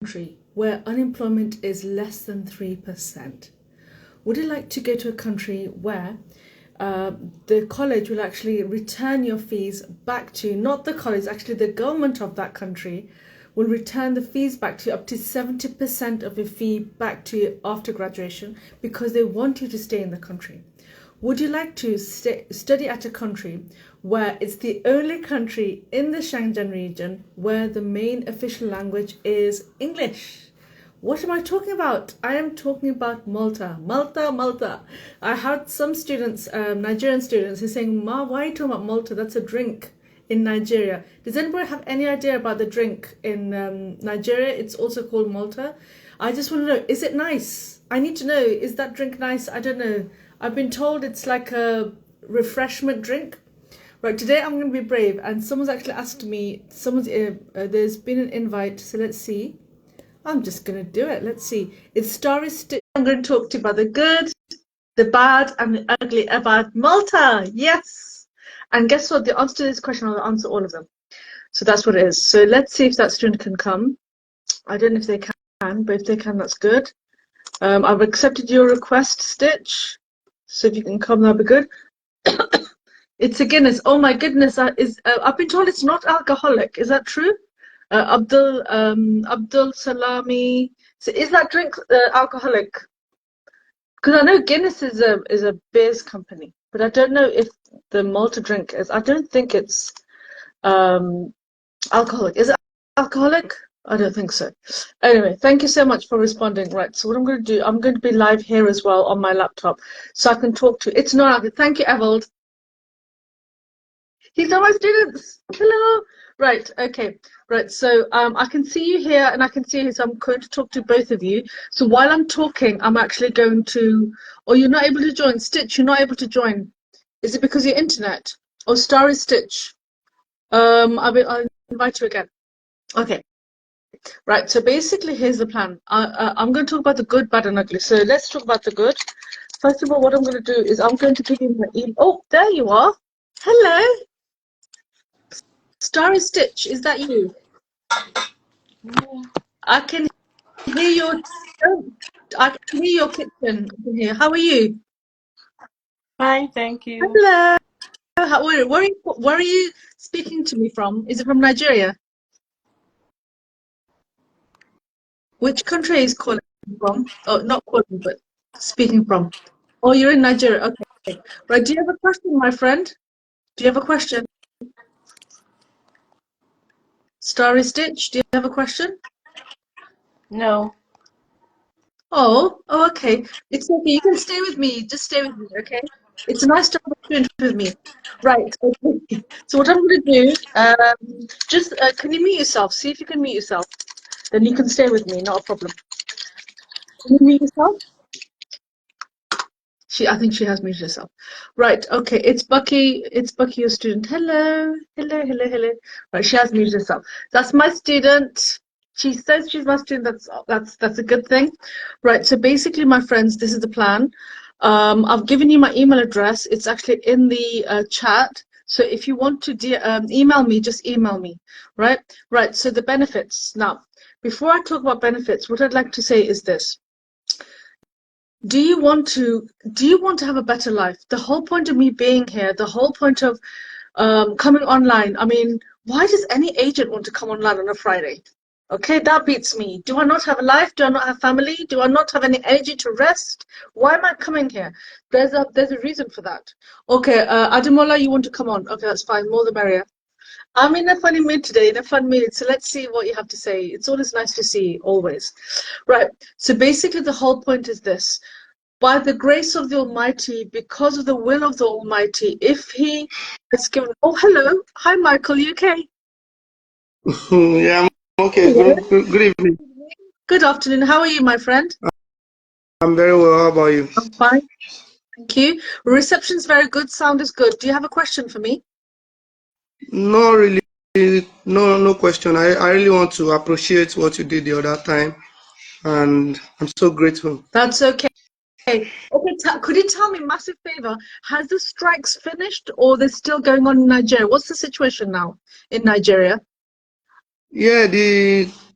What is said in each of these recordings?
country where unemployment is less than 3%? Would you like to go to a country where the college will actually return your fees back to, not the college, actually the government of that country will return the fees back to you, up to 70% of your fee back to you after graduation, because they want you to stay in the country? Would you like to study at a country where it's the only country in the Schengen region where the main official language is English? What am I talking about? I am talking about Malta. Malta, Malta. I had some students, Nigerian students, who are saying, Ma, why are you talking about Malta? That's a drink in Nigeria. Does anybody have any idea about the drink in Nigeria? It's also called Malta. I just want to know, is it nice? I need to know, is that drink nice? I don't know. I've been told it's like a refreshment drink. Right, today I'm going to be brave, and someone's actually asked me, there's been an invite, so let's see. I'm just going to do it. Let's see. It's Starry Stitch. I'm going to talk to you about the good, the bad, and the ugly about Malta. Yes. And guess what? The answer to this question, I'll answer all of them. So that's what it is. So let's see if that student can come. I don't know if they can, but if they can, that's good. I've accepted your request, Stitch. So if you can come, that'll be good. It's a Guinness. Oh my goodness. I've been told it's not alcoholic. Is that true? Abdul Salami. So is that drink alcoholic? Because I know Guinness is a beers company, but I don't know if the Malta drink is. I don't think it's alcoholic. Is it alcoholic? I don't think so. Anyway, thank you so much for responding. Right, so what I'm going to do, I'm going to be live here as well on my laptop, so I can talk to you. It's not alcoholic. Thank you, Evold. These are my students. Hello. Right, okay. Right, so I can see you here and I can see you here, so I'm going to talk to both of you. So while I'm talking, I'm actually going to, or you're not able to join. Stitch, you're not able to join. Is it because of your internet? Or Starry Stitch? I'll invite you again. Okay. Right, so basically here's the plan. I'm going to talk about the good, bad, and ugly. So let's talk about the good. First of all, what I'm going to do is I'm going to give you my email. Oh, there you are. Hello. Starry Stitch, is that you? I can hear your I can hear your kitchen. I can hear. How are you? Fine, thank you. Hello. Where are you speaking to me from? Is it from Nigeria? Which country is calling from? Oh, not calling, but speaking from. Oh, you're in Nigeria. Okay. Right. Do you have a question, my friend? Do you have a question? Starry Stitch, do you have a question? No. Oh, okay. It's okay. You can stay with me. Just stay with me, okay? It's nice to have a student with me. Right. Okay. So what I'm going to do, just can you mute yourself? See if you can mute yourself. Then you can stay with me. Not a problem. Can you mute yourself? I think she has muted herself. Right. Okay. It's Bucky. It's Bucky, your student. Hello. Hello. Hello. Hello. Right. She has muted herself. That's my student. She says she's my student. That's a good thing. Right. So basically, my friends, this is the plan. I've given you my email address. It's actually in the chat. So if you want to email me, just email me. Right. Right. So the benefits. Now, before I talk about benefits, what I'd like to say is this. Do you want to have a better life? The whole point of me being here, the whole point of coming online, I mean, why does any agent want to come online on a Friday? Okay, that beats me. Do I not have a life? Do I not have family? Do I not have any energy to rest? Why am I coming here? There's a reason for that. Okay, Ademola, you want to come on? Okay, that's fine. More the merrier. I'm in a funny mood today, in a fun mood. So let's see what you have to say. It's always nice to see, always. Right. So basically, the whole point is this. By the grace of the Almighty, because of the will of the Almighty, if He has given. Oh, hello. Hi, Michael. You okay? Yeah, I'm okay. Good evening. Good afternoon. How are you, my friend? I'm very well. How about you? I'm fine. Thank you. Reception's very good. Sound is good. Do you have a question for me? No, really, no question. I really want to appreciate what you did the other time, and I'm so grateful. That's okay. Okay, could you tell me, massive favor, has the strikes finished or they're still going on in Nigeria? What's the situation now in Nigeria? Yeah,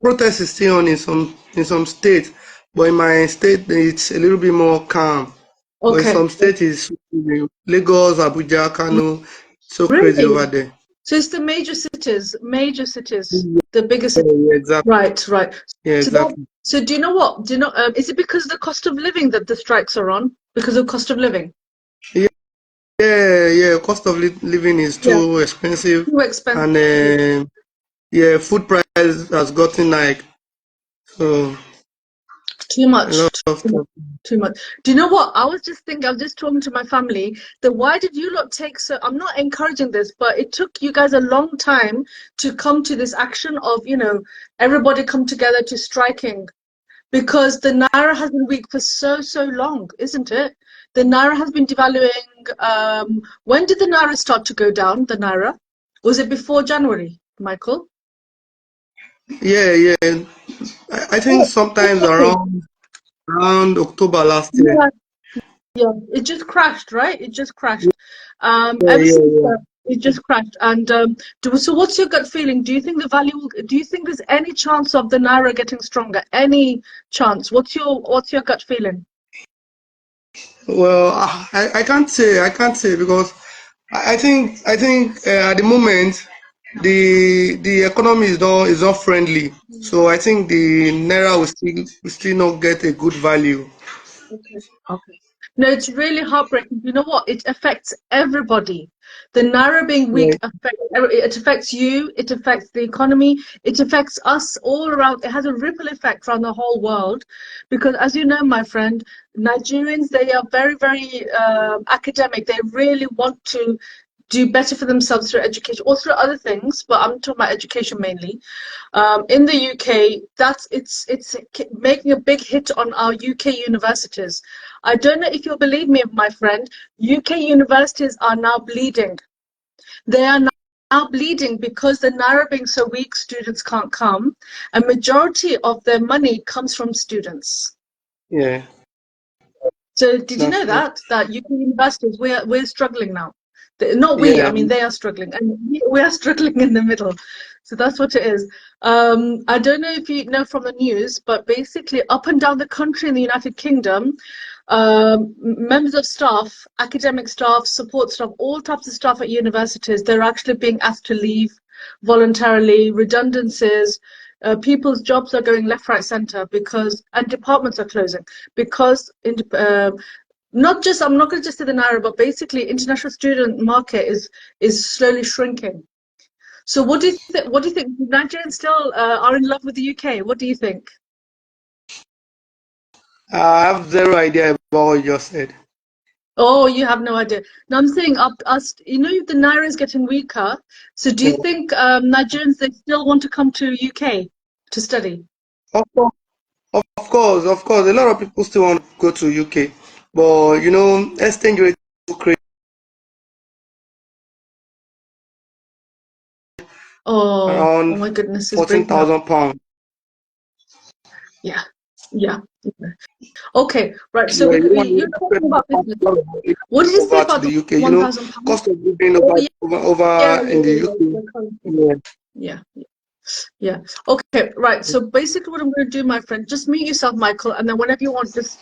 protest is still on in some states, but in my state it's a little bit more calm. But in Okay. some states it's Lagos, Abuja, Kano, so crazy Really? over there. So it's the major cities, the biggest Yeah, cities. yeah, exactly. Right, right. Yeah, So that, exactly. so do you know what? Do you know, is it because of the cost of living that the strikes are on? Because of cost of living? Yeah, yeah. Cost of living is Yeah, too expensive, too expensive. and yeah, food price has gotten like so Too a lot much, of too much, stuff. too much. Do you know what? I was just thinking, I was just talking to my family that why did you lot take so, I'm not encouraging this, but it took you guys a long time to come to this action of, everybody come together to striking because the Naira has been weak for so, so long, isn't it? The Naira has been devaluing. When did the Naira start to go down, the Naira? Was it before January, Michael? Yeah, yeah. I think Oh, sometimes okay. around October last year. Yeah, yeah, it just crashed, right? It just crashed. Yeah, Ever yeah, since yeah. that, it just crashed. And so, what's your gut feeling? Do you think the value? Do you think there's any chance of the naira getting stronger? Any chance? What's your gut feeling? Well, I can't say because I think at the moment the economy is not friendly. So I think the naira will still not get a good value. Okay. Okay. No, it's really heartbreaking. You know what? It affects everybody. The naira being Yeah, weak it affects you, it affects the economy, it affects us all around. It has a ripple effect around the whole world. Because as you know, my friend, Nigerians, they are very, very academic. They really want to do better for themselves through education or through other things, but I'm talking about education mainly. In the UK, it's making a big hit on our UK universities. I don't know if you'll believe me, my friend. UK universities are now bleeding. They are now bleeding because the naira being so weak, students can't come. A majority of their money comes from students. yeah, So did you that's know true. that UK universities we're struggling now? Not we, I Yeah, mean they are struggling, and we are struggling in the middle. So that's what it is. I don't know if you know from the news, but basically up and down the country in the United Kingdom, members of staff, academic staff, support staff, all types of staff at universities, they're actually being asked to leave voluntarily, redundancies. People's jobs are going left, right, centre and departments are closing because not just I'm not going to just say the naira, but basically international student market is slowly shrinking. So what do you think? What do you think? Nigerians still are in love with the UK. What do you think? I have zero idea about what you just said. Oh, you have no idea. Now I'm saying up us. The naira is getting weaker. So do you Yeah. think Nigerians they still want to come to UK to study? Of course, of course, a lot of people still want to go to UK, but exchange rate is so crazy Oh around my goodness, it's fourteen breaking up. thousand pounds. Yeah, yeah. Okay, right. So Yeah, you want you're talking about business. What did you say over to about the the UK. £1,000? Cost of living Oh yeah, yeah, over in the yeah, UK. the currency. Yeah, Yeah, yeah. Okay, right. So basically, what I'm going to do, my friend, just mute yourself, Michael, and then whenever you want, just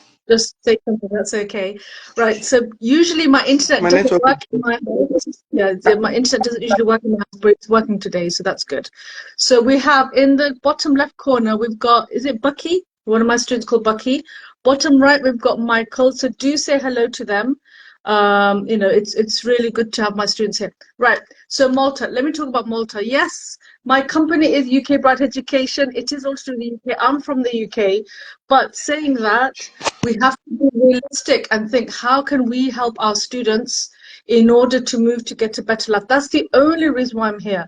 say something. That's okay. Right. So usually my internet my doesn't network. work in my house. Yeah, my internet doesn't usually work in my house, but it's working today, so that's good. So we have in the bottom left corner, we've got, is it Bucky? One of my students called Bucky. Bottom right, we've got Michael. So do say hello to them. It's really good to have my students here. Right. So Malta. Let me talk about Malta. Yes. My company is UK Bright Education. It is also in the UK. I'm from the UK. But saying that, we have to be realistic and think, how can we help our students in order to move to get a better life? That's the only reason why I'm here.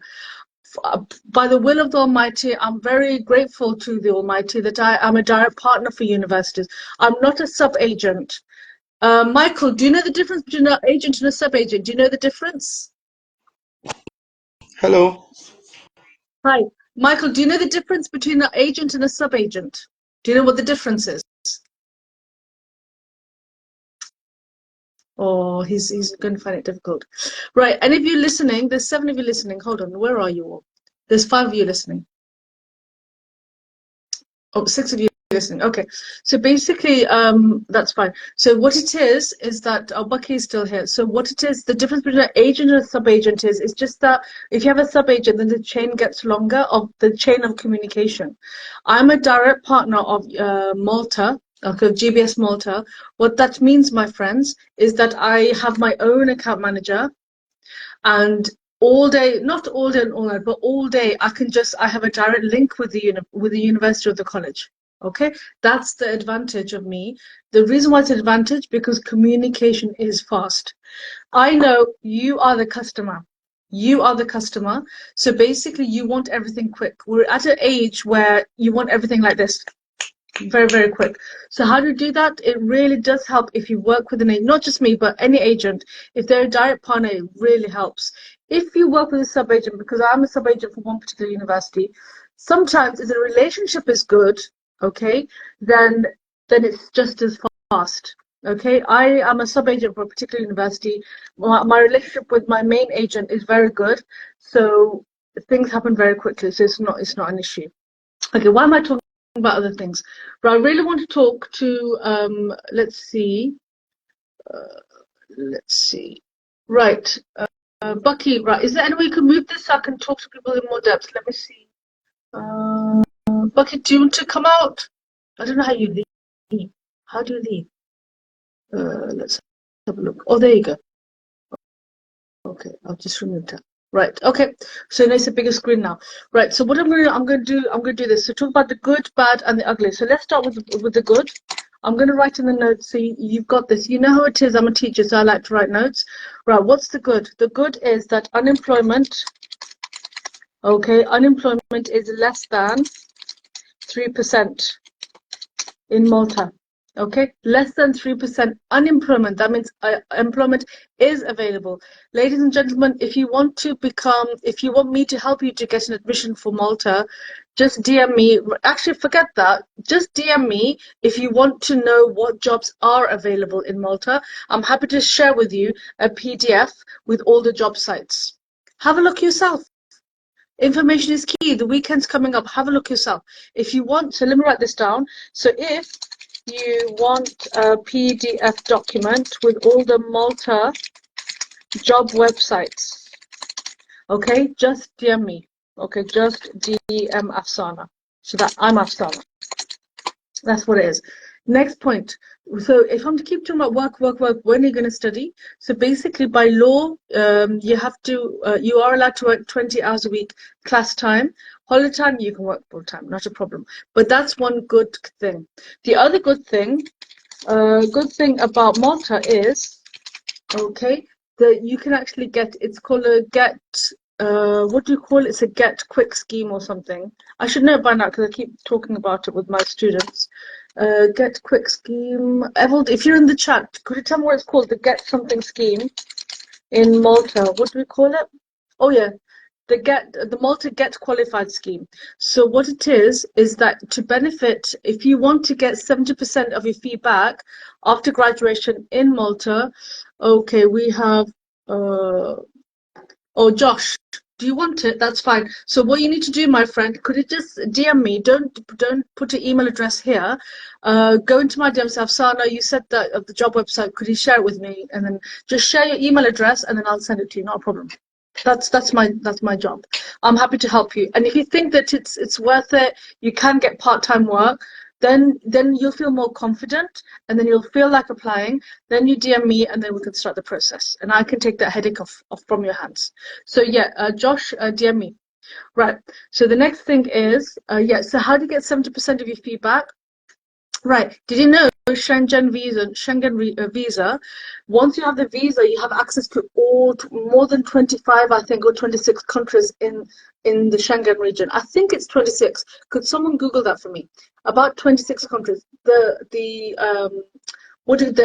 By the will of the Almighty, I'm very grateful to the Almighty that I am a direct partner for universities. I'm not a sub-agent. Michael, do you know the difference between an agent and a sub-agent? Do you know the difference? Hello. Hi. Michael, do you know the difference between an agent and a sub-agent? Do you know what the difference is? Oh, he's going to find it difficult. Right. And if you're listening, there's 7 of you listening. Hold on. Where are you all? There's 5 of you listening. Oh, six of you listening. Okay. So basically, that's fine. So what it is that Bucky is still here. So what it is, the difference between an agent and a sub-agent is just that if you have a sub-agent, then the chain gets longer of the chain of communication. I'm a direct partner of Malta, okay, GBS Malta. What that means, my friends, is that I have my own account manager, and all day, not all day and all night, but all day I have a direct link with the university or the college. Okay, that's the advantage of me. The reason why it's an advantage, because communication is fast. I know you are the customer. You are the customer. So basically you want everything quick. We're at an age where you want everything like this, very, very quick. So how do you do that? It really does help if you work with an agent, not just me, but any agent. If they're a direct partner, it really helps. If you work with a sub-agent, because I'm a sub-agent for one particular university, sometimes if the relationship is good, okay, then it's just as fast. Okay, I am a sub-agent for a particular university. My relationship with my main agent is very good, so things happen very quickly. So it's not an issue. Okay, why am I talking about other things? But I really want to talk to let's see. Right, Bucky. Right, is there any way you can move this so I can talk to people in more depth? Let me see. Bucky, do you want to come out? I don't know how you leave. How do you leave? Let's have a look. Oh, there you go. Okay, I've just removed that. Right. Okay. So now it's a bigger screen now. Right. So what I'm going to do this. So talk about the good, bad, and the ugly. So let's start with the good. I'm going to write in the notes so you've got this. You know how it is. I'm a teacher, so I like to write notes. Right. What's the good? The good is that unemployment. Okay, unemployment is less than 3% in Malta. Okay, less than 3% unemployment. That means employment is available. Ladies and gentlemen, if you want me to help you to get an admission for Malta, just DM me. Actually, forget that. Just DM me if you want to know what jobs are available in Malta. I'm happy to share with you a PDF with all the job sites. Have a look yourself. Information is key. The weekend's coming up. Have a look yourself. If you want, so let me write this down. So if you want a PDF document with all the Malta job websites, okay, just DM me. Okay, just DM Afsana. So that I'm Afsana. That's what it is. Next point. So if I'm to keep talking about work, when are you going to study? So basically by law, you are allowed to work 20 hours a week class time. Holiday time, you can work full time, not a problem. But that's one good thing. The other good thing about Malta is, okay, that you can actually it's called a what do you call it? It's a get quick scheme or something. I should know it by now because I keep talking about it with my students. Get quick scheme. Evald, if you're in the chat, could you tell me what it's called? The get something scheme in Malta. What do we call it? Oh yeah, the Malta Get Qualified scheme. So what it is that to benefit, if you want to get 70% of your fee back after graduation in Malta, okay, we have oh, Josh, do you want it? That's fine. So what you need to do, my friend, could you just DM me? Don't put your email address here. Go into my DMs. Afsana, you said that of the job website. Could you share it with me? And then just share your email address, and then I'll send it to you. Not a problem. That's my job. I'm happy to help you. And if you think that it's worth it, you can get part-time work. Then you'll feel more confident, and then you'll feel like applying. Then you DM me, and then we can start the process, and I can take that headache off from your hands. So yeah, Josh, DM me. Right. So the next thing is, yeah. So how do you get 70% of your feedback? Right. Did you know Schengen visa? Once you have the visa, you have access to more than 25, I think, or 26 countries in the Schengen region. I think it's 26. Could someone Google that for me? About 26 countries. The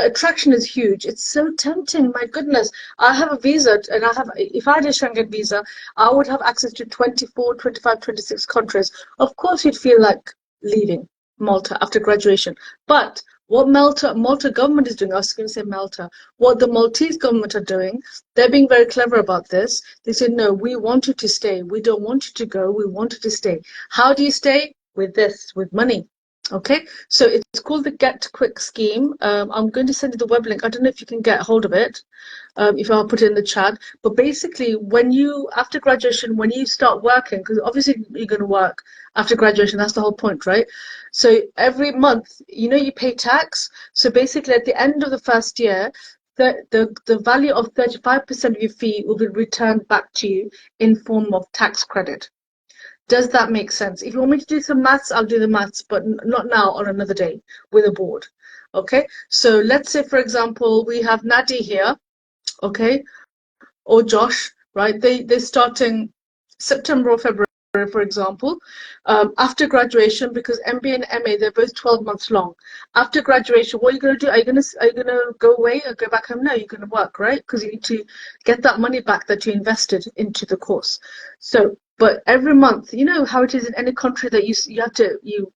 attraction is huge. It's so tempting. My goodness, I have a visa, and if I had a Schengen visa, I would have access to 24, 25, 26 countries. Of course, you'd feel like leaving Malta after graduation. But what Malta government is doing, I was going to say Malta, what the Maltese government are doing, they're being very clever about this. They said, no, we want you to stay. We don't want you to go. We want you to stay. How do you stay? With money. Okay, so it's called the Get Quick scheme. I'm going to send you the web link. I don't know if you can get hold of it, if I'll put it in the chat. But basically, when you, after graduation, when you start working, because obviously you're going to work after graduation, that's the whole point, right? So every month, you know, you pay tax. So basically, at the end of the first year, the value of 35% of your fee will be returned back to you in form of tax credit. Does that make sense? If you want me to do some maths, I'll do the maths, but not now, on another day with a board. Okay, so let's say, for example, we have Nadi here, okay, or Josh, right? They're starting September or February, for example, after graduation, because MBA and MA, they're both 12 months long. After graduation, what are you going to do? Are you gonna go away or go back home? No, you're going to work, right? Because you need to get that money back that you invested into the course. So, but every month, you know how it is in any country that you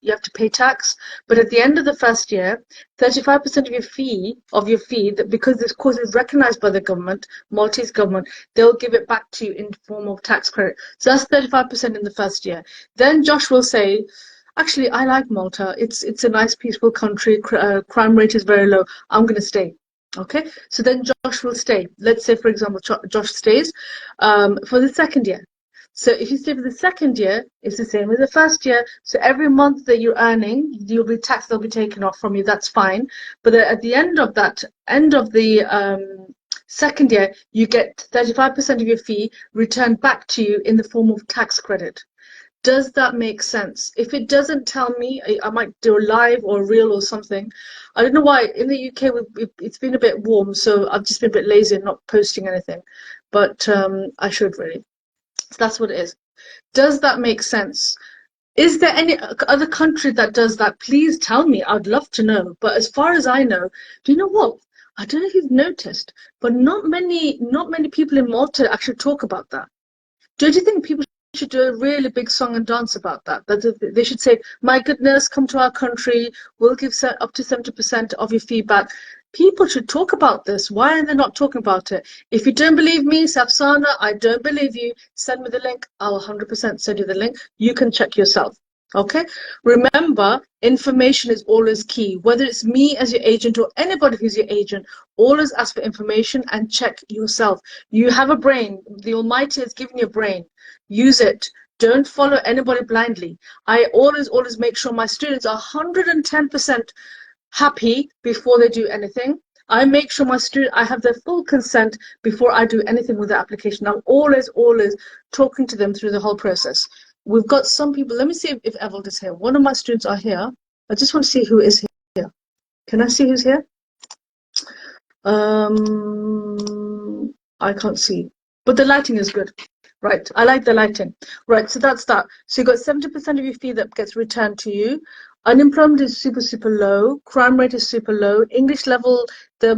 have to pay tax. But at the end of the first year, 35% of your fee, that because this course is recognized by the government, Maltese government, they'll give it back to you in form of tax credit. So that's 35% in the first year. Then Josh will say, actually, I like Malta. It's a nice, peaceful country. Crime rate is very low. I'm going to stay. Okay, so then Josh will stay. Let's say, for example, Josh stays for the second year. So if you stay for the second year, it's the same as the first year. So every month that you're earning, you'll be taxed, they'll be taken off from you. That's fine. But at the end of the second year, you get 35% of your fee returned back to you in the form of tax credit. Does that make sense? If it doesn't, tell me. I might do a live or a reel or something. I don't know why. In the UK, it's been a bit warm, so I've just been a bit lazy and not posting anything. But I should really. So that's what it is. Does that make sense? Is there any other country that does that? Please tell me. I'd love to know. But as far as I know, do you know what? I don't know if you've noticed, but not many people in Malta actually talk about that. Don't you think people should do a really big song and dance about that? That they should say, "My goodness, come to our country. We'll give up to 70% of your feedback." People should talk about this. Why are they not talking about it? If you don't believe me, Safsana, I don't believe you. Send me the link. I'll 100% send you the link. You can check yourself. Okay? Remember, information is always key. Whether it's me as your agent or anybody who's your agent, always ask for information and check yourself. You have a brain. The Almighty has given you a brain. Use it. Don't follow anybody blindly. I always make sure my students are 110% happy before they do anything. I make sure I have their full consent before I do anything with the application. I'm always talking to them through the whole process. We've got some people. Let me see if Evald is here. One of my students are here. I just want to see who is here. Can I see who's here? I can't see, but the lighting is good. Right, I like the lighting. Right, so that's that. So you got 70% of your fee that gets returned to you. Unemployment is super low. Crime rate is super low. English level, the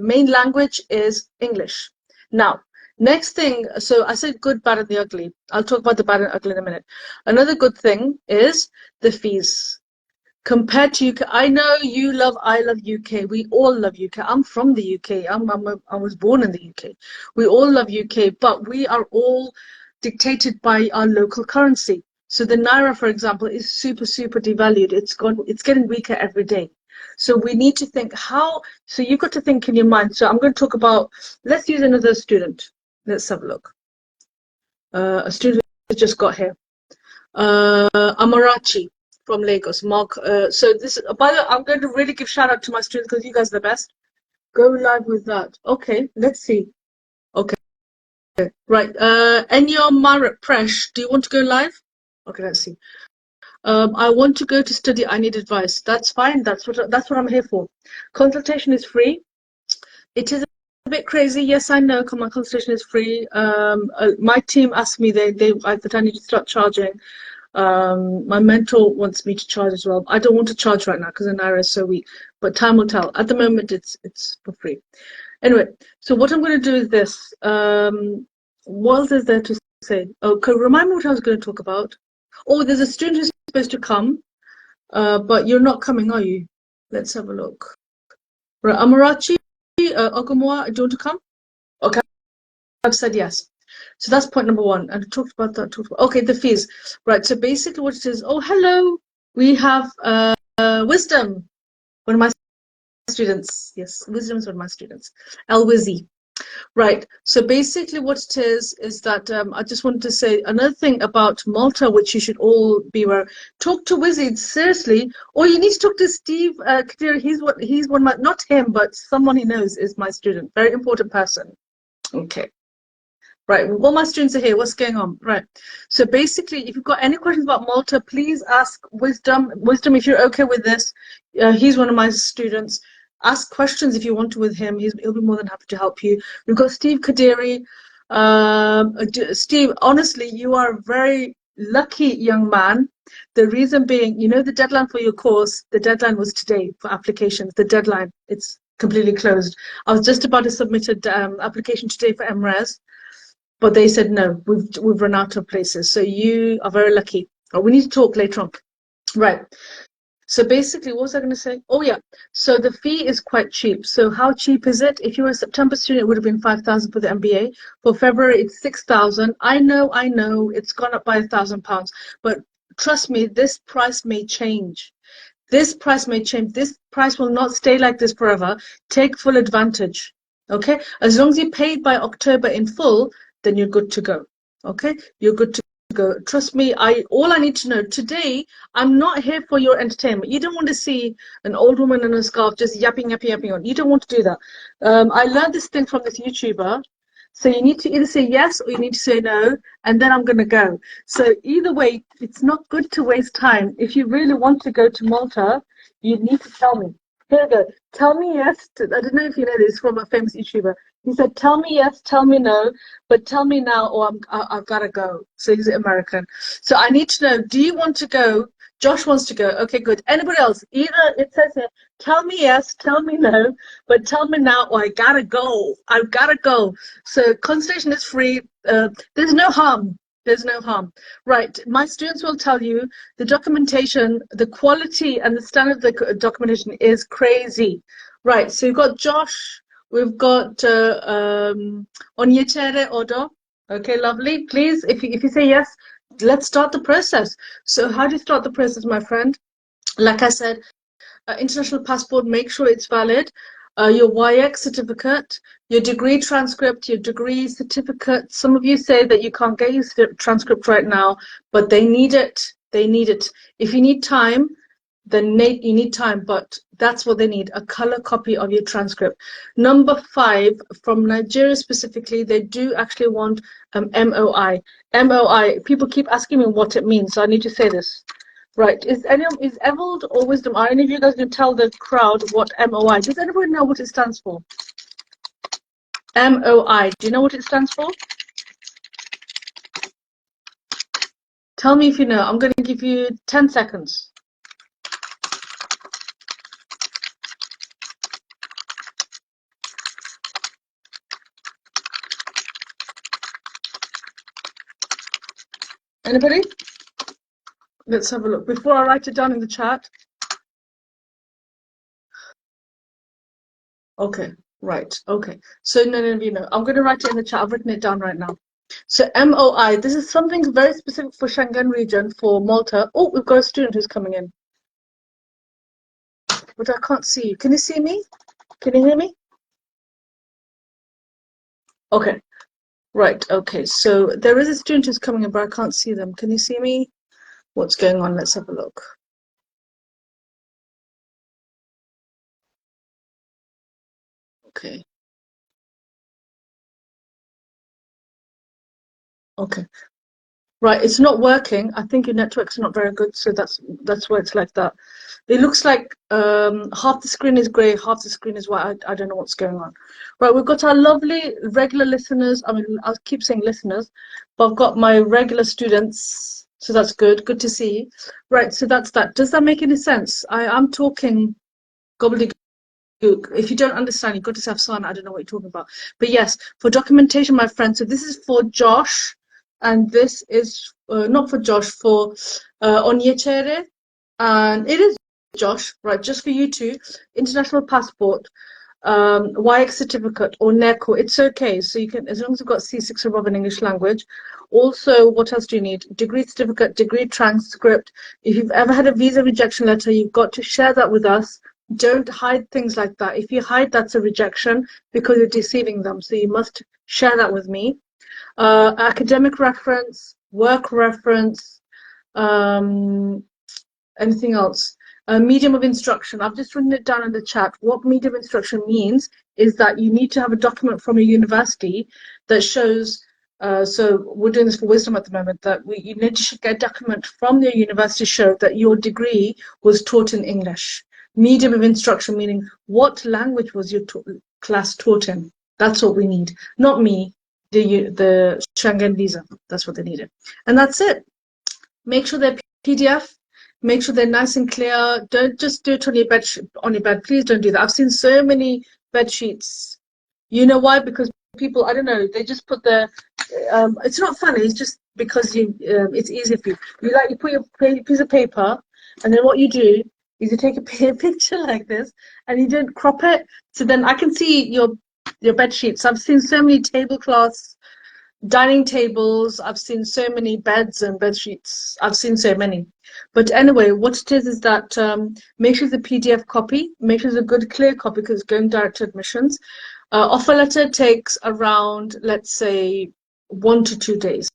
main language is English. Now, next thing, so I said good, bad, and the ugly. I'll talk about the bad and ugly in a minute. Another good thing is the fees. Compared to UK, I know I love UK. We all love UK. I'm from the UK. I was born in the UK. We all love UK, but we are all dictated by our local currency. So the naira, for example, is super devalued. It's getting weaker every day. So we need to think so you've got to think in your mind. So I'm going to talk about, let's use another student. Let's have a look. A student who just got here. Amarachi from Lagos. Mark. So this, by the way, I'm going to really give shout out to my students because you guys are the best. Go live with that. Okay, let's see. Okay, right. Enyo Marat Presh, do you want to go live? Okay, let's see. I want to go to study. I need advice. That's fine. That's what I'm here for. Consultation is free. It is a bit crazy. Yes, I know. My consultation is free. My team asked me that I need to start charging. My mentor wants me to charge as well. I don't want to charge right now because the naira is so weak, but time will tell. At the moment, it's for free. Anyway, so what I'm going to do is this. What else is there to say? Okay, remind me what I was going to talk about. Oh, there's a student who's supposed to come, but you're not coming, are you? Let's have a look. Right, Amarachi, Ogumwa, do you want to come? Okay, I've said yes. So that's point number one. And I talked about that. Okay, the fees. Right, so basically what it is, oh, hello. We have Wisdom, one of my students. Yes, Wisdom is one of my students. Wizzy. Right. So basically, what it is that I just wanted to say another thing about Malta, which you should all be aware. Talk to Wizzy seriously, or you need to talk to Steve Kadiri. He's one of my, not him, but someone he knows is my student. Very important person. Okay. Right, all my students are here. What's going on? Right. So basically, if you've got any questions about Malta, please ask Wisdom. Wisdom, if you're okay with this, he's one of my students. Ask questions if you want to with him. He'll be more than happy to help you. We've got Steve Kadiri. Steve, honestly, you are a very lucky young man. The reason being, you know, the deadline for your course, the deadline was today for applications. The deadline, it's completely closed. I was just about to submit an application today for MRes. But they said no, we've run out of places. So you are very lucky. Oh, we need to talk later on. Right. So basically, what was I going to say? Oh yeah. So the fee is quite cheap. So how cheap is it? If you were a September student, it would have been 5,000 for the MBA. For February, it's 6,000. I know, it's gone up by £1,000. But trust me, this price may change. This price may change. This price will not stay like this forever. Take full advantage. Okay? As long as you paid by October in full, then you're good to go. Okay? You're good to go. Trust me, all I need to know today, I'm not here for your entertainment. You don't want to see an old woman in a scarf just yapping on. You don't want to do that. I learned this thing from this YouTuber. So you need to either say yes or you need to say no, and then I'm going to go. So either way, it's not good to waste time. If you really want to go to Malta, you need to tell me. Here we go. Tell me yes. I don't know if you know this from a famous YouTuber. He said, tell me yes, tell me no, but tell me now or I've got to go. So he's American. So I need to know, do you want to go? Josh wants to go. Okay, good. Anybody else? Either it says here, tell me yes, tell me no, but tell me now or I got to go. I've got to go. So consultation is free. There's no harm. There's no harm. Right. My students will tell you the documentation, the quality and the standard of the documentation is crazy. Right. So you've got Josh. We've got Onyechere Odo. Okay, lovely. Please, if you say yes, let's start the process. So how do you start the process, my friend? Like I said, international passport, make sure it's valid. Your YX certificate, your degree transcript, your degree certificate. Some of you say that you can't get your transcript right now, but they need it. They need it. If you need time, then you need time, but that's what they need, a color copy of your transcript. Number 5, from Nigeria specifically, they do actually want MOI. MOI, people keep asking me what it means, so I need to say this. Right, is Evald or Wisdom, are any of you guys going to tell the crowd what MOI, does anybody know what it stands for? MOI, do you know what it stands for? Tell me if you know. I'm going to give you 10 seconds. Anybody? Let's have a look. Before I write it down in the chat. Okay, right. Okay. So none of you know. I'm going to write it in the chat. I've written it down right now. So MOI, this is something very specific for Schengen region, for Malta. Oh, we've got a student who's coming in. But I can't see you. Can you see me? Can you hear me? Okay. Right. Okay. So there is a student who's coming in, but I can't see them. Can you see me? What's going on? Let's have a look. Okay. Okay. Right, it's not working. I think your network's not very good, so that's why it's like that. It looks like half the screen is grey, half the screen is white. I don't know what's going on. Right, we've got our lovely regular listeners. I mean, I'll keep saying listeners, but I've got my regular students, so that's good. Good to see. Right, so that's that. Does that make any sense? I'm talking gobbledygook. If you don't understand, you've got to have sign. I don't know what you're talking about. But yes, for documentation, my friend. So this is for Josh. And this is not for Josh, for Onyechere, and it is Josh, right? Just for you two, international passport. YX certificate or NECO, it's okay. So you can, as long as you've got C6 or above in English language. Also, what else do you need? Degree certificate, degree transcript. If you've ever had a visa rejection letter, you've got to share that with us. Don't hide things like that. If you hide, that's a rejection because you're deceiving them. So you must share that with me. Academic reference, work reference, anything else? Medium of instruction. I've just written it down in the chat. What medium of instruction means is that you need to have a document from a university that shows, so we're doing this for Wisdom at the moment, that you need to get a document from your university to show that your degree was taught in English. Medium of instruction meaning what language was your class taught in. That's what we need. Not me, the Schengen visa. That's what they needed. And that's it. Make sure they're PDF. Make sure they're nice and clear. Don't just do it on your bed. Please don't do that. I've seen so many bed sheets. You know why? Because people, I don't know, they just put the. It's not funny. It's just because it's easier for you. You put your piece of paper, and then what you do is you take a picture like this, and you don't crop it. So then I can see your bed sheets. I've seen so many tablecloths, dining tables. I've seen so many beds and bed sheets. I've seen so many. But anyway, what it is that make sure it's a PDF copy. Make sure it's a good clear copy because it's going direct to admissions. Offer letter takes around, let's say, 1 to 2 days.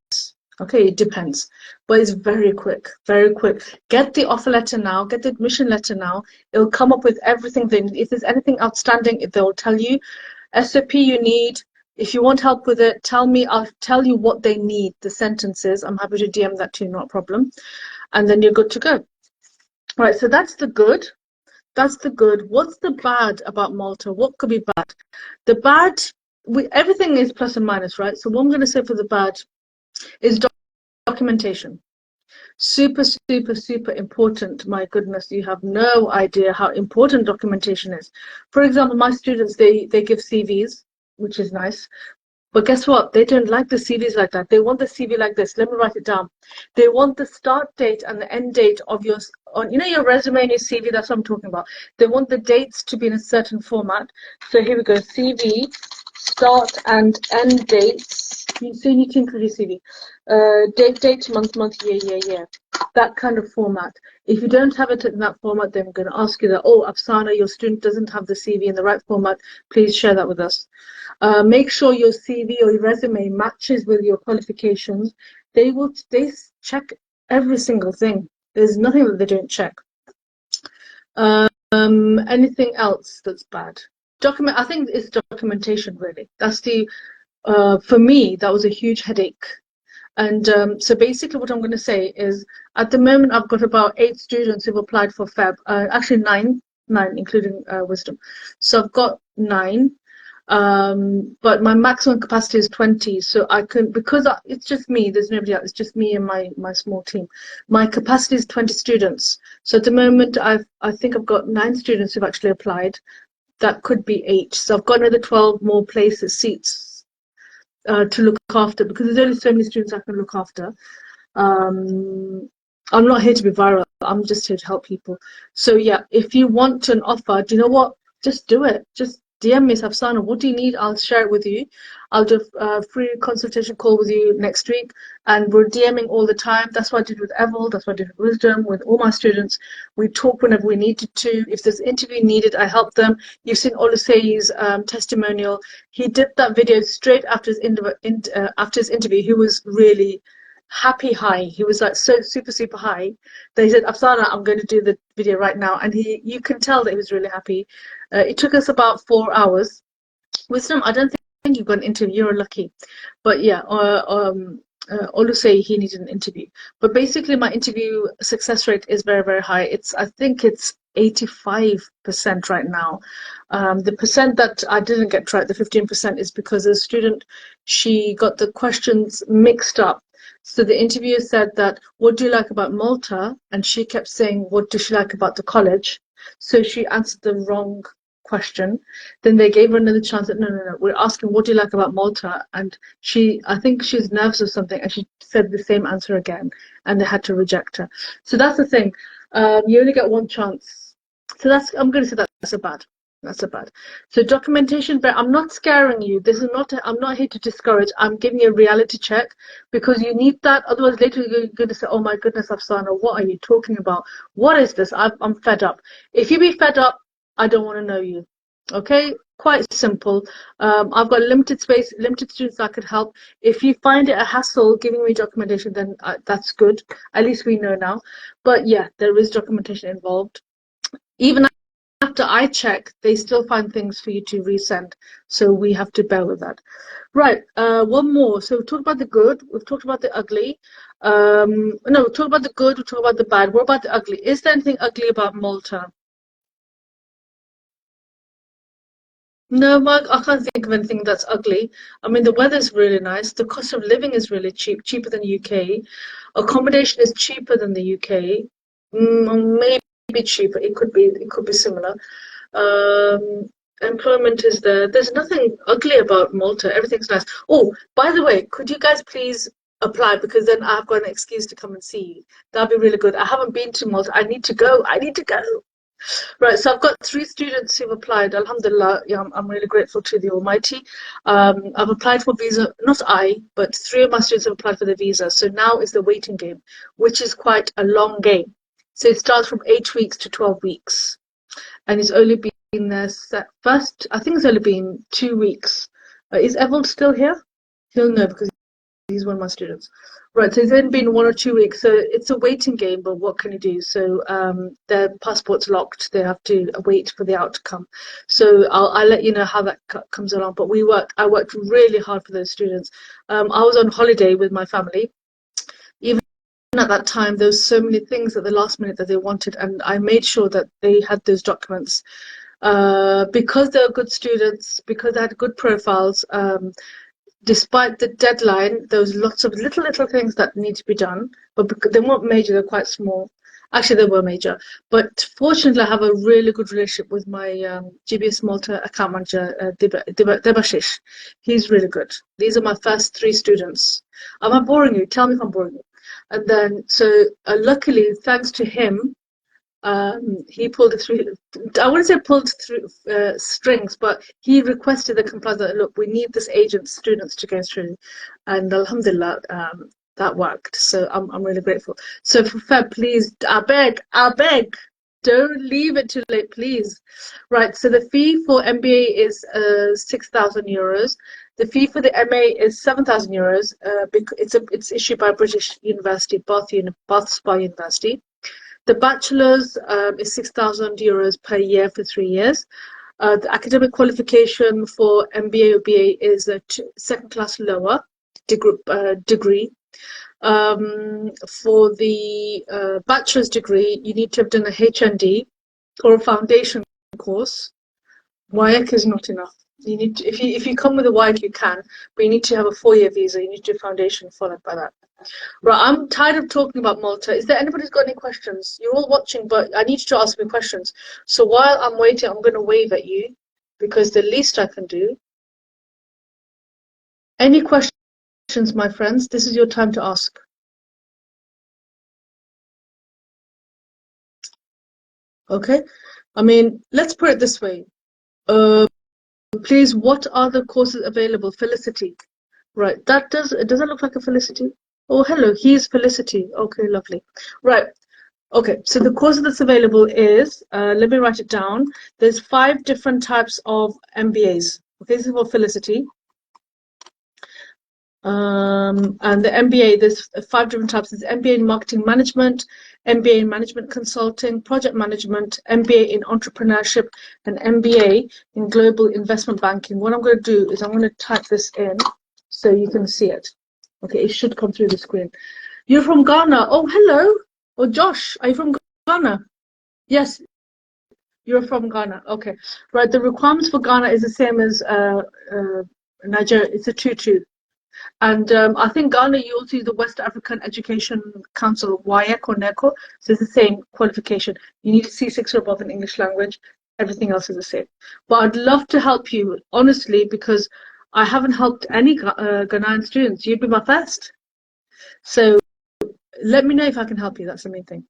Okay, it depends, but it's very quick, very quick. Get the offer letter now, get the admission letter now. It'll come up with everything. If there's anything outstanding, they'll tell you. SOP you need. If you want help with it, tell me. I'll tell you what they need, the sentences. I'm happy to DM that to you, not a problem. And then you're good to go. All right, so that's the good. That's the good. What's the bad about Malta? What could be bad? The bad, everything is plus and minus, right? So what I'm going to say for the bad is documentation. Super, super, super important. My goodness, you have no idea how important documentation is. For example, my students, they give CVs, which is nice. But guess what? They don't like the CVs like that. They want the CV like this. Let me write it down. They want the start date and the end date of your resume and your CV. That's what I'm talking about. They want the dates to be in a certain format. So here we go. CV, start and end dates. So you need to include your CV. Date, month, year. That kind of format. If you don't have it in that format, then I'm going to ask you that, oh, Afsana, your student doesn't have the CV in the right format. Please share that with us. Make sure your CV or your resume matches with your qualifications. They check every single thing. There's nothing that they don't check. Anything else that's bad? I think it's documentation really. That's for me, that was a huge headache. And so basically what I'm going to say is at the moment I've got about 8 students who've applied for FEB, actually 9 including Wisdom. So I've got 9. But my maximum capacity is 20, so I can, because it's just me, there's nobody else, it's just me and my small team. My capacity is 20 students. So at the moment I think I've got 9 students who've actually applied. That could be 8. So I've got another 12 more seats to look after, because there's only so many students I can look after. I'm not here to be viral, I'm just here to help people. So yeah, if you want an offer, do you know what? Just do it. Just DM me, Afsana, what do you need? I'll share it with you. I'll do a free consultation call with you next week. And we're DMing all the time. That's what I did with Evel. That's what I did with Wisdom, with all my students. We talk whenever we needed to. If there's interview needed, I help them. You've seen Oluseyi's testimonial. He did that video straight after his interview. He was really happy high. He was like so super, super high. They said, Afsana, I'm going to do the video right now. And you can tell that he was really happy. It took us about 4 hours. Wisdom, I don't think you've got an interview. You're lucky. But yeah, Oluseyi, he needed an interview. But basically, my interview success rate is very, very high. I think it's 85% right now. The percent that I didn't get right, the 15%, is because a student, she got the questions mixed up. So the interviewer said that, what do you like about Malta? And she kept saying, what does she like about the college? So she answered the wrong question. Then they gave her another chance. That, no, we're asking, what do you like about Malta? And I think she's nervous or something, and she said the same answer again, and they had to reject her. So that's the thing. You only get one chance. So I'm going to say that's a bad. That's a bad. So documentation, but I'm not scaring you. This is not, I'm not here to discourage. I'm giving you a reality check because you need that. Otherwise, later you're going to say, oh my goodness, Afsana, what are you talking about? What is this? I'm fed up. If you be fed up, I don't want to know you. Okay? Quite simple. I've got limited space, limited students I could help. If you find it a hassle giving me documentation, then that's good. At least we know now. But yeah, there is documentation involved. Even after I check, they still find things for you to resend. So we have to bear with that. Right, one more. So we've talked about the good, we've talked about the ugly. No, we've talked about the good, we've talked about the bad. What about the ugly? Is there anything ugly about Malta? No, Mark, I can't think of anything that's ugly. I mean, the weather's really nice. The cost of living is really cheap, cheaper than UK. Accommodation is cheaper than the UK. Maybe cheaper. It could be similar. Um, Employment is there. There's nothing ugly about Malta. Everything's nice. Oh, by the way, could you guys please apply because then I've got an excuse to come and see you. That'd be really good. I haven't been to Malta. I need to go. I need to go. Right, so I've got 3 students who've applied. Alhamdulillah, yeah, I'm really grateful to the Almighty. I've applied for visa, not I, but 3 of my students have applied for the visa. So now is the waiting game, which is quite a long game. So it starts from 8 weeks to 12 weeks. And it's only been there first, I think it's only been 2 weeks. Is Evold still here? He'll know because he's one of my students. Right, so it's only been 1 or 2 weeks, so it's a waiting game, but what can you do? So their passport's locked, they have to wait for the outcome. So I'll let you know how that comes along, but I worked really hard for those students. I was on holiday with my family. Even at that time, there was so many things at the last minute that they wanted, and I made sure that they had those documents. Because they were good students, because they had good profiles, despite the deadline, there was lots of little things that need to be done, but they weren't major, they're quite small. Actually, they were major. But fortunately, I have a really good relationship with my GBS Malta account manager, Debashish. He's really good. These are my first 3 students. Am I boring you? Tell me if I'm boring you. And then, so luckily, thanks to him, he pulled through. I wouldn't say pulled through strings, but he requested the compliance that look, we need this agent students to go through, and Alhamdulillah, that worked. So I'm really grateful. So for Feb, please, I beg, don't leave it too late, please. Right. So the fee for MBA is €6,000. The fee for the MA is €7,000. Because it's issued by British University, Bath Spa University. The bachelor's is €6,000 per year for 3 years. The academic qualification for MBA or BA is a second class lower degree. For the bachelor's degree, you need to have done a HND or a foundation course. WIAC is not enough. You need to, if you come with a WIAC, you can, but you need to have a 4-year visa. You need to do foundation followed by that. Right, I'm tired of talking about Malta. Is there anybody who's got any questions? You're all watching, but I need you to ask me questions. So while I'm waiting, I'm going to wave at you because the least I can do. Any questions, my friends? This is your time to ask. Okay, I mean, let's put it this way. Please, what are the courses available? Felicity. Right, does it look like a Felicity? Oh, hello, he's Felicity. Okay, lovely. Right, okay, so the course that's available is, let me write it down. There's 5 different types of MBAs. Okay, this is for Felicity. And the MBA, there's 5 different types. There's MBA in Marketing Management, MBA in Management Consulting, Project Management, MBA in Entrepreneurship, and MBA in Global Investment Banking. What I'm going to do is I'm going to type this in so you can see it. Okay, it should come through the screen. You're from Ghana. Oh, hello. Oh, Josh, are you from Ghana? Yes, you're from Ghana. Okay, right. The requirements for Ghana is the same as Nigeria. It's a 2-2. And I think Ghana, you also use the West African Education Council, WIAC or NECO. So it's the same qualification. You need C6 or above in English language. Everything else is the same. But I'd love to help you, honestly, because I haven't helped any Ghanaian students. You'd be my first. So let me know if I can help you. That's the main thing.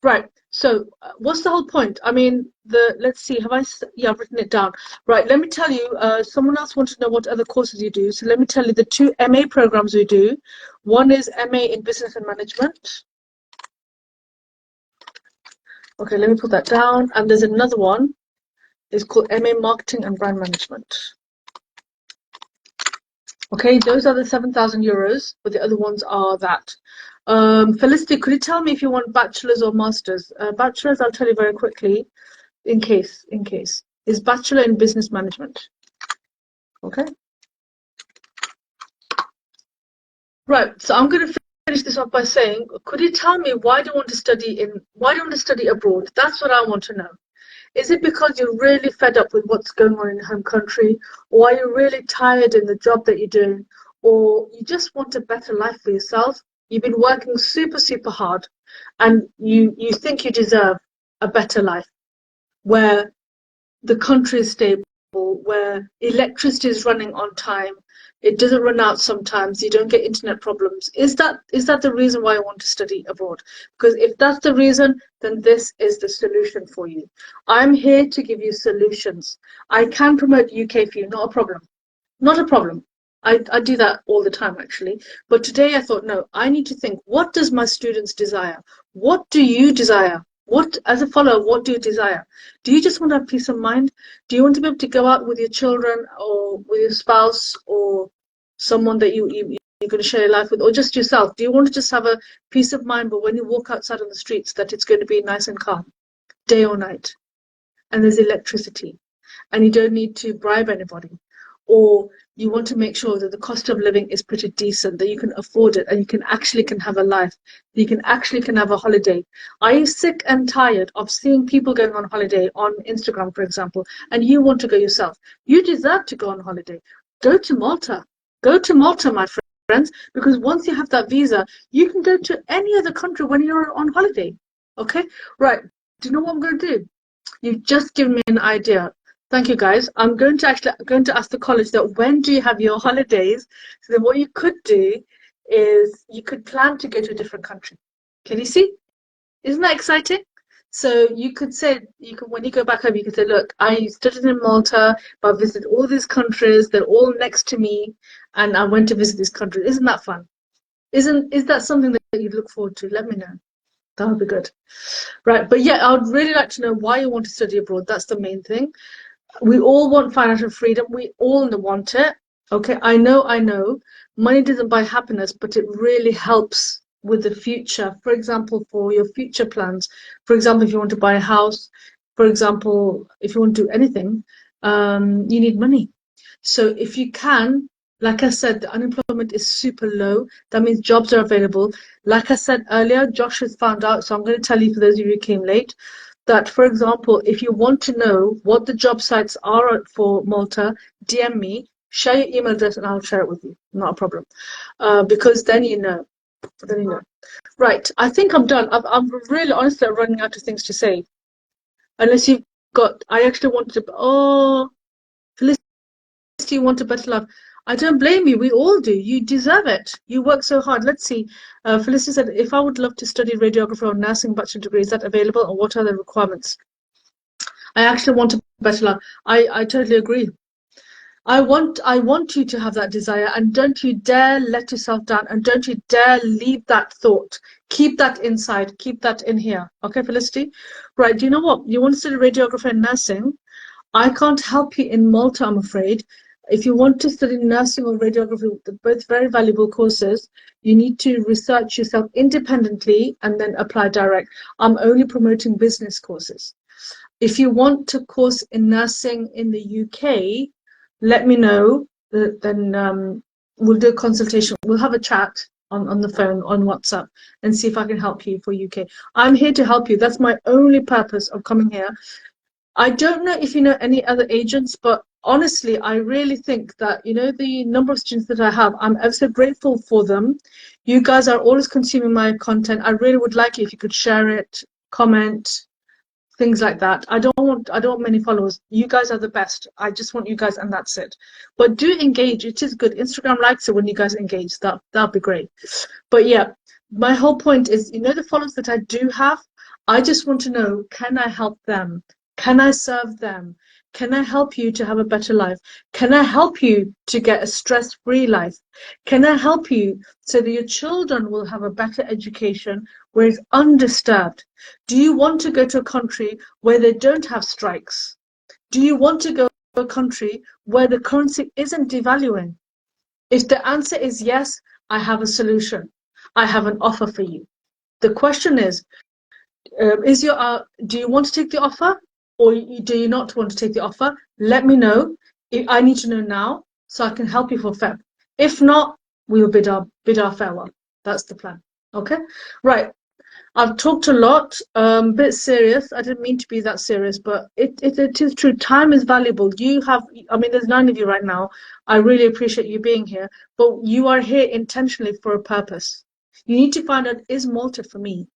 Right. So, what's the whole point? I mean, let's see. Yeah, I've written it down. Right. Let me tell you. Someone else wanted to know what other courses you do. So let me tell you the two MA programs we do. One is MA in Business and Management. Okay, let me put that down. And there's another one. It's called MA Marketing and Brand Management. Okay, those are the €7,000, but the other ones are that. Felicity, could you tell me if you want bachelor's or master's? Bachelor's, I'll tell you very quickly, in case, is bachelor in business management. Okay. Right. So I'm going to finish this off by saying, could you tell me why do you want to study abroad? That's what I want to know. Is it because you're really fed up with what's going on in your home country? Or are you really tired in the job that you're doing? Or you just want a better life for yourself? You've been working super, super hard and you think you deserve a better life where the country is stable, where electricity is running on time, it doesn't run out sometimes, you don't get internet problems. Is that the reason why I want to study abroad? Because if that's the reason, then this is the solution for you. I'm here to give you solutions. I can promote UK for you, not a problem. Not a problem. I do that all the time actually. But today I thought, no, I need to think, what does my students desire? What do you desire? What, as a follower, what do you desire? Do you just want to have peace of mind? Do you want to be able to go out with your children or with your spouse or someone that you're going to share your life with, or just yourself? Do you want to just have a peace of mind, but when you walk outside on the streets, that it's going to be nice and calm, day or night, and there's electricity, and you don't need to bribe anybody? Or you want to make sure that the cost of living is pretty decent, that you can afford it and you can have a life, you can have a holiday. Are you sick and tired of seeing people going on holiday on Instagram, for example, and you want to go yourself? You deserve to go on holiday. Go to Malta. Go to Malta, my friends, because once you have that visa, you can go to any other country when you're on holiday. Okay? Right. Do you know what I'm going to do? You've just given me an idea. Thank you, guys. I'm going to ask the college that when do you have your holidays? So then what you could do is you could plan to go to a different country. Can you see? Isn't that exciting? So you could say, when you go back home, you could say, look, I studied in Malta, but I visited all these countries. They're all next to me, and I went to visit these countries. Isn't that fun? Is that something that you look forward to? Let me know. That would be good. Right. But yeah, I would really like to know why you want to study abroad. That's the main thing. We all want financial freedom. We all want it. Okay, I know. Money doesn't buy happiness, but it really helps with the future. For example, for your future plans. For example, if you want to buy a house, for example, if you want to do anything, you need money. So if you can, like I said, the unemployment is super low. That means jobs are available. Like I said earlier, Josh has found out, so I'm going to tell you for those of you who came late, that, for example, if you want to know what the job sites are for Malta, DM me, share your email address, and I'll share it with you. Not a problem. Because then you know. Right, I think I'm done. I'm really honestly running out of things to say. Unless you've got, I actually wanted to, Felicity, you want a better life. I don't blame you. We all do. You deserve it. You work so hard. Let's see. Felicity said, if I would love to study radiography or nursing bachelor degree, is that available, or what are the requirements? I actually want a better life. I totally agree. I want you to have that desire, and don't you dare let yourself down, and don't you dare leave that thought. Keep that inside. Keep that in here. Okay, Felicity? Right, do you know what? You want to study radiography and nursing? I can't help you in Malta, I'm afraid. If you want to study nursing or radiography, they're both very valuable courses. You need to research yourself independently and then apply direct. I'm only promoting business courses. If you want a course in nursing in the UK, let me know. Then we'll do a consultation. We'll have a chat on the phone, on WhatsApp, and see if I can help you for UK. I'm here to help you. That's my only purpose of coming here. I don't know if you know any other agents, but honestly, I really think that, the number of students that I have, I'm ever so grateful for them. You guys are always consuming my content. I really would like it if you could share it, comment, things like that. I don't want many followers. You guys are the best. I just want you guys, and that's it. But do engage. It is good. Instagram likes it when you guys engage. That'll be great. But yeah, my whole point is, the followers that I do have, I just want to know, can I help them? Can I serve them? Can I help you to have a better life? Can I help you to get a stress-free life? Can I help you so that your children will have a better education where it's undisturbed? Do you want to go to a country where they don't have strikes? Do you want to go to a country where the currency isn't devaluing? If the answer is yes, I have a solution. I have an offer for you. The question is do you want to take the offer or do you not want to take the offer? Let me know. I need to know now so I can help you for Feb. If not, we will bid our farewell. That's the plan. Okay? Right. I've talked a lot, bit serious. I didn't mean to be that serious, but it is true. Time is valuable. I mean, there's 9 of you right now. I really appreciate you being here, but you are here intentionally for a purpose. You need to find out, is Malta for me?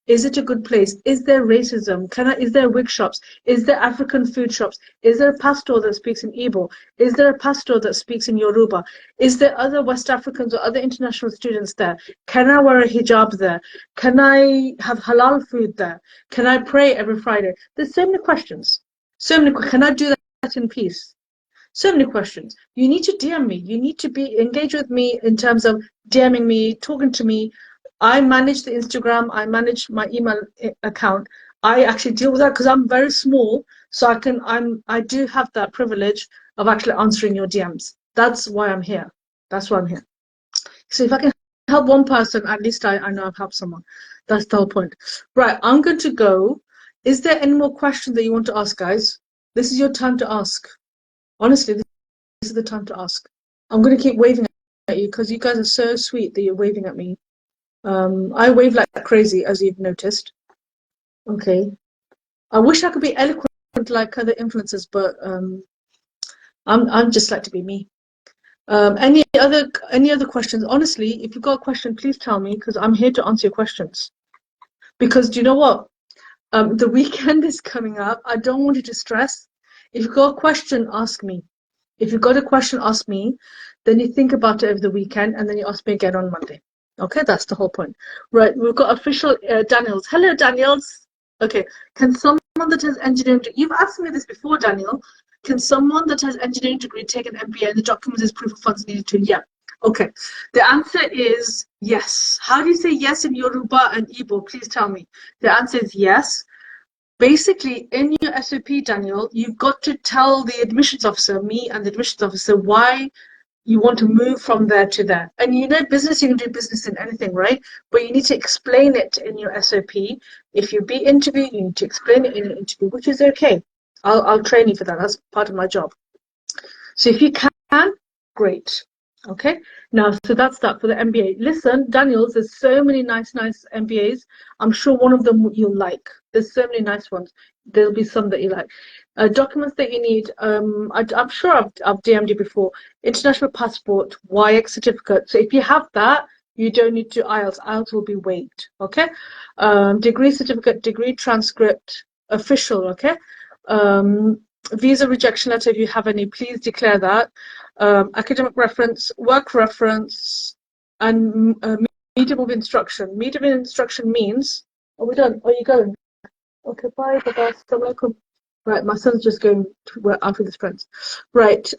Is it a good place? Is there racism? Is there wig shops? Is there African food shops? Is there a pastor that speaks in Igbo? Is there a pastor that speaks in Yoruba? Is there other West Africans or other international students there? Can I wear a hijab there? Can I have halal food there? Can I pray every Friday? There's so many questions. Can I do that in peace? So many questions. You need to DM me. You need to be engaged with me in terms of DMing me, talking to me. I manage the Instagram. I manage my email account. I actually deal with that because I'm very small, so I do have that privilege of actually answering your DMs. That's why I'm here. That's why I'm here. So if I can help one person, at least I know I've helped someone. That's the whole point. Right, I'm going to go. Is there any more questions that you want to ask, guys? This is your time to ask. Honestly, this is the time to ask. I'm going to keep waving at you because you guys are so sweet that you're waving at me. I wave like crazy, as you've noticed. Okay. I wish I could be eloquent like other influencers, but I'm just like to be me. Any other questions? Honestly, if you've got a question, please tell me because I'm here to answer your questions. Because do you know what? The weekend is coming up. I don't want you to stress. If you've got a question, ask me. If you've got a question, ask me. Then you think about it over the weekend, and then you ask me again on Monday. Okay, that's the whole point. Right, we've got official Daniels. Hello, Daniels. Okay, can someone that has engineering, you've asked me this before, Daniel. Can someone that has engineering degree take an MBA and the documents is proof of funds needed to? Yeah. Okay. The answer is yes. How do you say yes in Yoruba and Igbo? Please tell me. The answer is yes. Basically, in your SOP, Daniel, you've got to tell the admissions officer, me and the admissions officer, why you want to move from there to there. And you know, business, you can do business in anything, right? But you need to explain it in your SOP. If you be interviewed, you need to explain it in an interview, which is okay. I'll train you for that. That's part of my job. So if you can, great. Okay. Now, so that's that for the MBA. Listen, Daniels, there's so many nice MBAs. I'm sure one of them you'll like. There's so many nice ones. There'll be some that you like. Documents that you need. I'm sure I've DM'd you before. International passport, YX certificate. So if you have that, you don't need to IELTS. IELTS will be waived. Okay. Degree certificate, degree transcript, official. Okay. Visa rejection letter, if you have any, please declare that. Academic reference, work reference, and medium of instruction. Medium of instruction means, are we done? Are you going? Okay, bye, bye-bye, assalamualaikum. Right, my son's just going out with his friends. Right,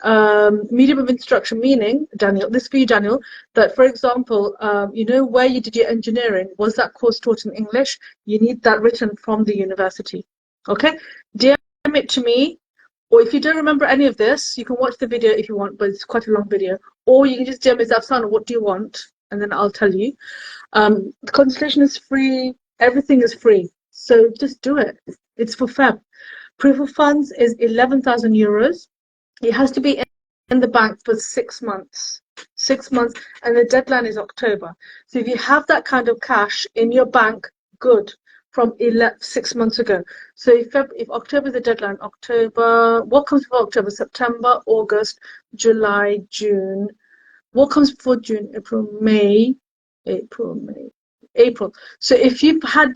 medium of instruction meaning, Daniel, this for you, Daniel, that for example, you know where you did your engineering, was that course taught in English? You need that written from the university. Okay, DM it to me. Or if you don't remember any of this, you can watch the video if you want, but it's quite a long video. Or you can just DM me, Zafsan, what do you want? And then I'll tell you. The consultation is free. Everything is free. So just do it. It's for Feb. Proof of funds is 11,000 euros. It has to be in the bank for 6 months. 6 months. And the deadline is October. So if you have that kind of cash in your bank, good. From 6 months ago. So if October is the deadline, October, what comes before October? September, August, July, June. What comes before June? April, May, April. So if you've had,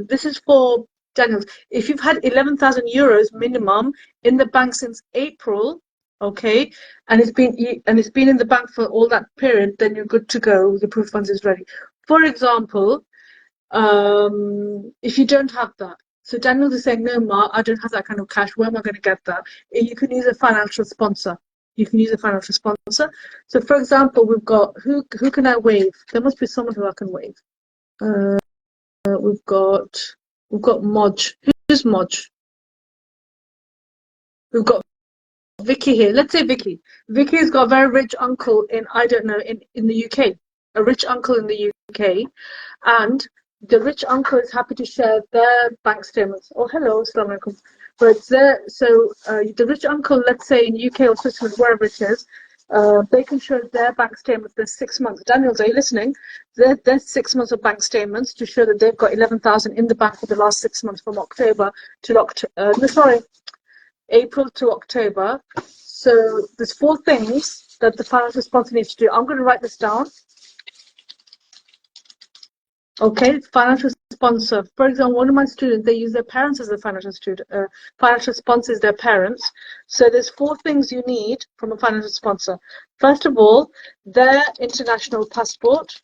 this is for Daniels, if you've had 11,000 euros minimum in the bank since April, okay, and it's been in the bank for all that period, then you're good to go. The proof of funds is ready. For example, if you don't have that. So Daniel is saying, no, Ma, I don't have that kind of cash. Where am I going to get that? You can use a financial sponsor. You can use a financial sponsor. So, for example, we've got, who can I waive? There must be someone who I can waive. We've got Moj. Who's Moj? We've got Vicky here. Let's say Vicky. Vicky's got a very rich uncle in, I don't know, in the UK. A rich uncle in the UK. And the rich uncle is happy to share their bank statements. Oh, hello, assalamu alaikum. But the rich uncle, let's say in UK or Switzerland, wherever it is, they can show their bank statements. There's 6 months. Daniel, are you listening? There's 6 months of bank statements to show that they've got 11,000 in the bank for the last 6 months from October to April to October. So there's 4 things that the financial sponsor needs to do. I'm going to write this down. Okay, financial sponsor. For example, one of my students, they use their parents as a financial sponsor is their parents. So there's 4 things you need from a financial sponsor. First of all, their international passport.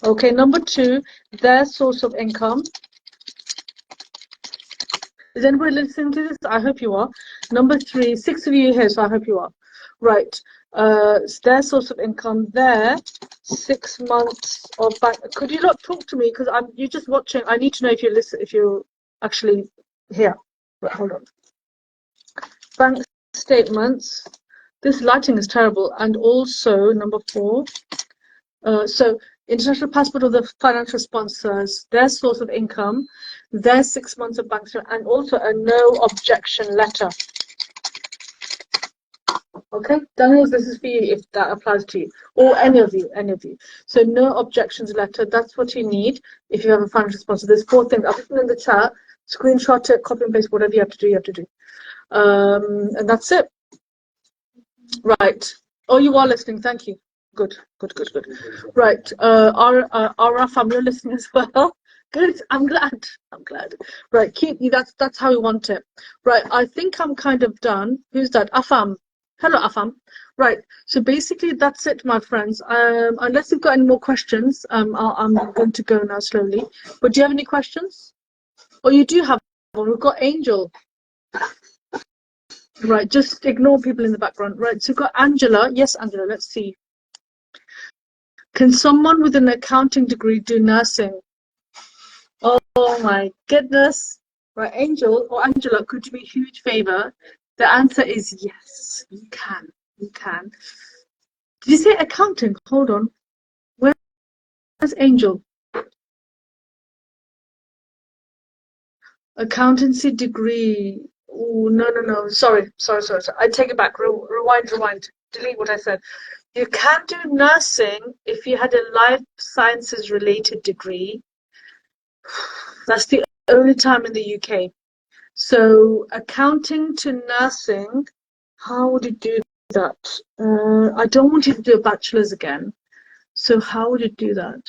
Okay, number 2, their source of income. Is anybody listening to this? I hope you are. Number 3, 6 of you here, so I hope you are. Right. Their source of income, their 6 months of bank. Could you not talk to me? Because you're just watching. I need to know if you're actually here. Right, hold on. Bank statements. This lighting is terrible. And also number 4. So international passport of the financial sponsors, their source of income, their 6 months of bank statement, and also a no objection letter. Okay, Daniel, this is for you if that applies to you, or any of you. So no objections letter, that's what you need if you have a financial sponsor. There's 4 things. I've written in the chat, screenshot it, copy and paste, whatever you have to do, and that's it. Right. Oh, you are listening, thank you. Good. Right, Araf, you're listening as well. Good, I'm glad. Right, that's how we want it. Right, I think I'm kind of done. Who's that? Afam. Hello, Afam. Right, so basically that's it, my friends. Unless you've got any more questions, I'm going to go now slowly. But do you have any questions? Oh, you do have one. We've got Angel. Right, just ignore people in the background. Right, so we've got Angela. Yes, Angela, let's see. Can someone with an accounting degree do nursing? Oh my goodness. Right, Angel or Angela, could you do me a huge favor? The answer is yes, you can. Did you say accounting? Hold on. Where's Angel? Accountancy degree. Oh, no. Sorry. I take it back. Rewind. Delete what I said. You can do nursing if you had a life sciences related degree. That's the only time in the UK. So accounting to nursing, how would you do that? I don't want you to do a bachelor's again. So how would you do that?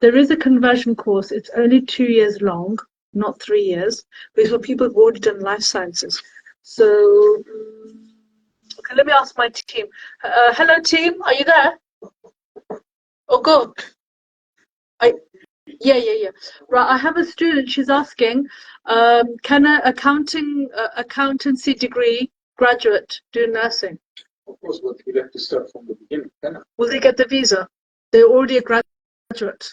There is a conversion course. It's only 2 years long, not 3 years, but it's for people who've already done life sciences. So, okay, let me ask my team. Hello, team. Are you there? Oh, go. Yeah. Right, I have a student. She's asking, can an accountancy degree graduate do nursing? Of course, but you have to start from the beginning. Will they get the visa? They're already a graduate.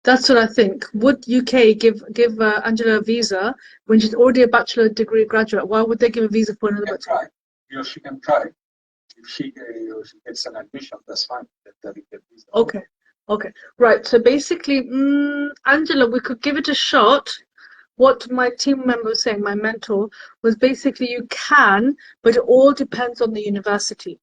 That's what I think. Would UK give Angela a visa when she's already a bachelor degree graduate? Why would they give a visa for another bachelor? She can try. If she gets an admission, that's fine. Okay. Right. So basically, Angela, we could give it a shot. What my team member was saying, my mentor, was basically you can, but it all depends on the university.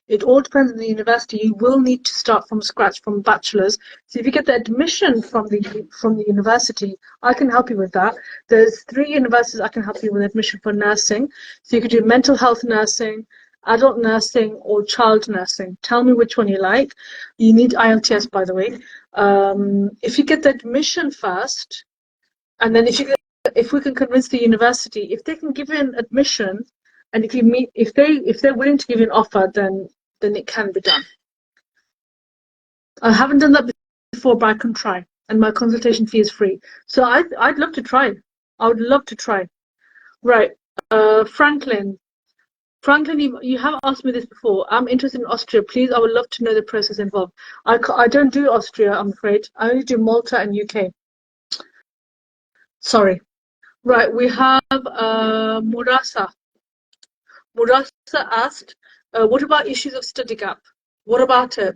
You will need to start from scratch, from bachelor's. So if you get the admission from the university, I can help you with that. There's 3 universities I can help you with admission for nursing. So you could do mental health nursing, adult nursing, or child nursing. Tell me which one you like. You need IELTS, by the way. If you get the admission first, and then if we can convince the university, if they can give you an admission, and if they're willing to give you an offer, then it can be done. I haven't done that before, but I can try. And my consultation fee is free. So I'd love to try. I would love to try. Right. Franklin. Franklin, you have asked me this before. I'm interested in Austria. Please, I would love to know the process involved. I don't do Austria, I'm afraid. I only do Malta and UK. Sorry. Right, we have Murasa. Murasa asked, what about issues of study gap? What about it?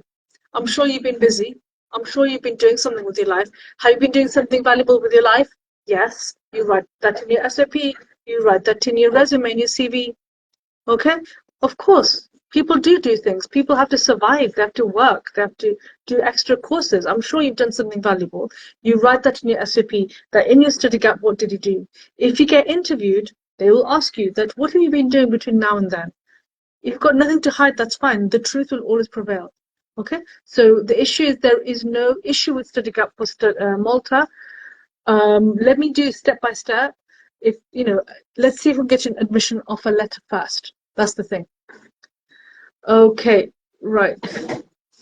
I'm sure you've been busy. I'm sure you've been doing something with your life. Have you been doing something valuable with your life? Yes. You write that in your SOP. You write that in your resume, in your CV. Okay? Of course. People do things. People have to survive. They have to work. They have to do extra courses. I'm sure you've done something valuable. You write that in your SOP, that in your study gap, what did you do? If you get interviewed, they will ask you that, what have you been doing between now and then? If you've got nothing to hide, that's fine. The truth will always prevail. Okay? So the issue is there is no issue with study gap for Malta. Let me do step by step. If let's see if we get an admission offer letter first. That's the thing. Okay, right.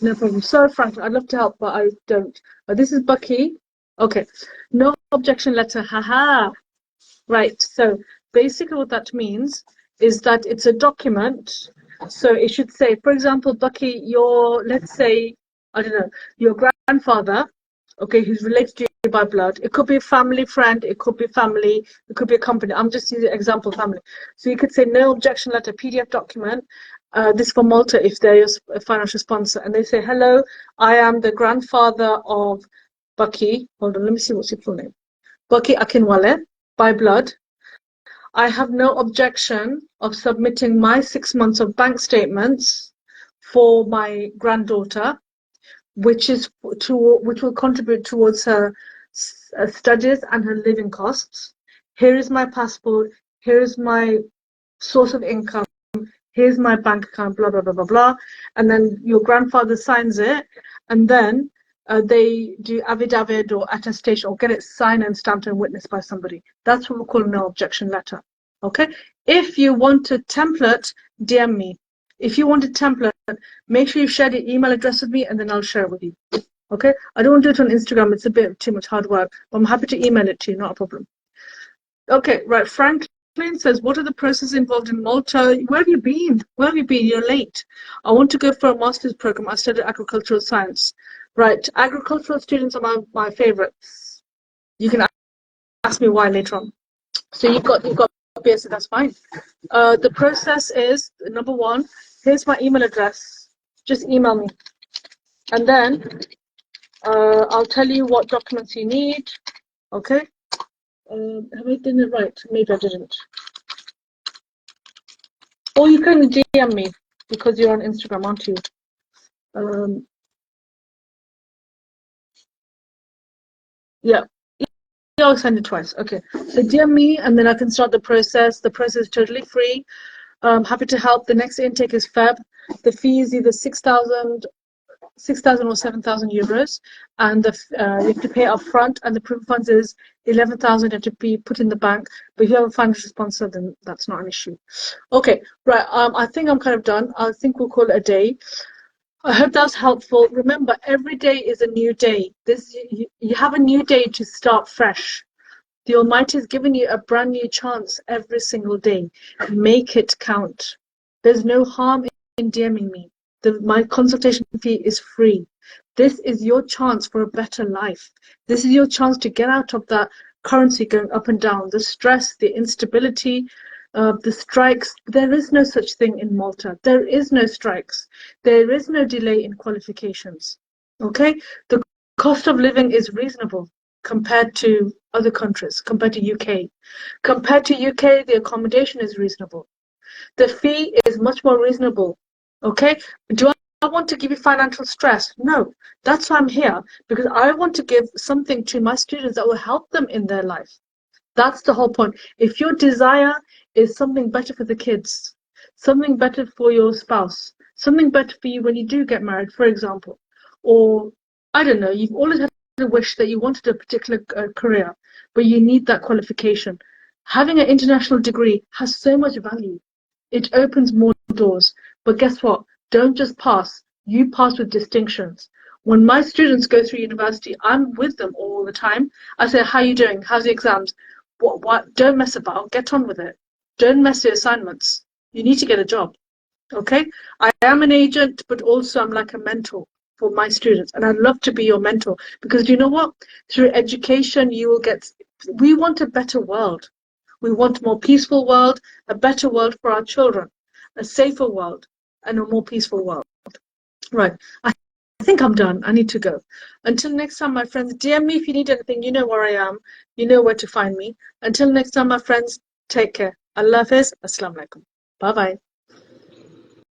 No problem. Sorry, Franklin, I'd love to help, but I don't. This is Bucky. Okay. No objection letter. Haha. Right. So basically what that means is that it's a document. So it should say, for example, Bucky, let's say, I don't know, your grandfather, okay, who's related to you by blood. It could be a family friend, it could be family, it could be a company. I'm just using example family. So you could say no objection letter, PDF document. This for Malta if they're a financial sponsor. And they say, hello, I am the grandfather of Bucky. Hold on, let me see what's your full name. Bucky Akinwale, by blood. I have no objection of submitting my 6 months of bank statements for my granddaughter, which will contribute towards her studies and her living costs. Here is my passport. Here is my source of income. Here's my bank account, blah, blah, blah, blah, blah. And then your grandfather signs it, and then they do affidavit or attestation or get it signed and stamped and witnessed by somebody. That's what we call a no objection letter. Okay? If you want a template, DM me. If you want a template, make sure you share your email address with me, and then I'll share it with you. Okay? I don't want to do it on Instagram. It's a bit too much hard work. But I'm happy to email it to you. Not a problem. Okay, right. Franklin says, what are the processes involved in Malta? Where have you been? Where have you been? You're late. I want to go for a master's program. I studied agricultural science. Right. Agricultural students are my favorites. You can ask me why later on. So you've got BSc, that's fine. The process is, number one, here's my email address. Just email me. And then I'll tell you what documents you need. Okay? Have I done it right? Maybe I didn't. Or you can DM me because you're on Instagram, aren't you? Yeah. I'll send it twice. Okay. So DM me and then I can start the process. The process is totally free. Happy to help. The next intake is Feb. The fee is either 6,000 or 7,000 euros, and you have to pay up front, and the proof of funds is 11,000 have to be put in the bank. But if you have a financial sponsor, then that's not an issue. Okay, right. I think I'm kind of done. I think we'll call it a day. I hope that's helpful. Remember, every day is a new day. You have a new day to start fresh. The Almighty has given you a brand new chance every single day. Make it count. There's no harm in DMing me. My consultation fee is free. This is your chance for a better life. This is your chance to get out of that currency going up and down, the stress, the instability, the strikes. There is no such thing in Malta. There is no strikes. There is no delay in qualifications. Okay? The cost of living is reasonable compared to other countries, compared to UK. Compared to UK, the accommodation is reasonable. The fee is much more reasonable. Okay? Do I want to give you financial stress? No. That's why I'm here, because I want to give something to my students that will help them in their life. That's the whole point. If your desire is something better for the kids, something better for your spouse, something better for you when you do get married, for example, or I don't know, you've always had a wish that you wanted a particular career, but you need that qualification. Having an international degree has so much value. It opens more doors. But guess what? Don't just pass. You pass with distinctions. When my students go through university, I'm with them all the time. I say, how are you doing? How's the exams? What? Don't mess about. Get on with it. Don't mess your assignments. You need to get a job. Okay? I am an agent, but also I'm like a mentor for my students. And I'd love to be your mentor because you know what? Through education, you will get, we want a better world. We want a more peaceful world, a better world for our children, a safer world, and a more peaceful world. Right. I think I'm done. I need to go. Until next time, my friends, DM me if you need anything. You know where I am. You know where to find me. Until next time, my friends, take care. Allah Hafiz. Assalamu alaikum. Bye-bye.